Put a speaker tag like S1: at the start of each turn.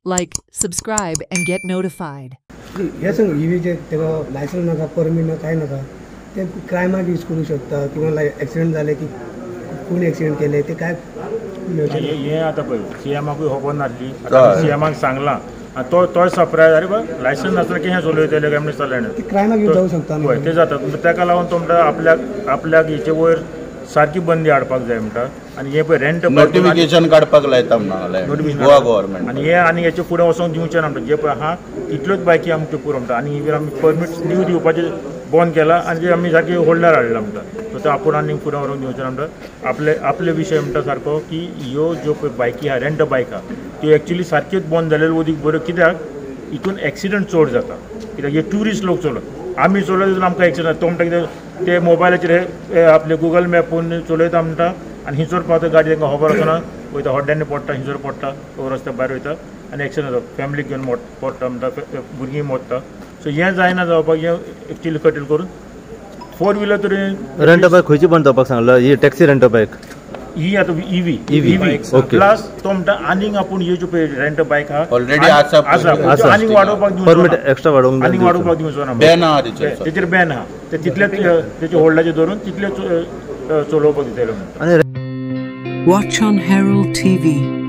S1: Like, subscribe, and get notified.
S2: हे सांग ईव्हीचे तेव्हा licence नका परमिट ना काय नका ते क्रायमाक यूज करू शकता किंवा ॲक्सिडेंट झाले की कोणी ॲक्सिडेंट केले ते काय
S3: हे आता पळय सीएमाकूय खबर नासली सीएमाक सांगला तो सरप्रायज अरे बा लायसन्स नासता की हे चलयतले काय म्हणून चलना
S2: क्रायमाक यूज जाऊ शकता
S3: हय ते जाता ताका लागून तुमकां आपल्याक हेचे वयर सारकी बंदी हाडपाक जाय म्हणटा आनी हे पळय रेंट
S4: नोटिफिकेशन काडपाक लायता म्हणून गोवा गव्हर्नमेंट
S3: आनी हे आनी हेचे फुडें वचोंक दिवचे ना म्हणटा जे पळय आहा तितल्योच बायकी आमच्यो पुरो म्हणटा आनी इवन आमी परमीट न्यू दिवपाचें बंद केला आनी जे आमी सारकी होल्डर हाडला म्हणटा सो तो आपूण आनीक फुडें व्हरोंक दिवचे ना म्हणटा आपले विशय म्हणटा सारको की ह्यो ज्यो पळय बायकी आहा रेंट बायक आहा त्यो एक्चुली सारक्योच बंद जालेल्यो अदीक बऱ्यो कित्याक हितून एक्सिडंट चड जाता कित्याक हे ट्युरिस्ट लोक चलत आमी चलयता तितून आमकां एक्सिडंट तो म्हणटा कितें ते मोबायलाचेर हे आपले गुगल मॅपून चलयता म्हणटा आनी हिंचोर पावता गाडी तांकां खबर आसना वयता हड्ड्यांनी पडटा हिंचोर पडटा तो रस्त्या भायर वयता आनी एक्सिडंट जाता फॅमिलीक घेवन पडटा म्हणटा भुरगीं मोडटा सो हें जायना जावपाक हें एक्चुली कटील करून 4 व्हिलर तरी
S5: रेंट बायक खंयची बंद जावपाक सांगला ही टॅक्सी रेंट बायक
S3: ही आता ईव्ही प्लस तो म्हणटा आनीक आपूण ह्यो ज्यो पळय रेंट बायक आहा
S4: ऑलरेडी आसा
S3: आनीक वाडोवपाक दिवचो
S5: परमिट एक्स्ट्रा वाडोवंक
S3: आनीक वाडोवपाक दिवचो ना
S4: बॅन आहा
S3: तेचेर बॅन आहा ते तितलेच तेचे होल्डाचेर धरून तितलेच चलोवपाक दितले
S1: Watch on Herald TV.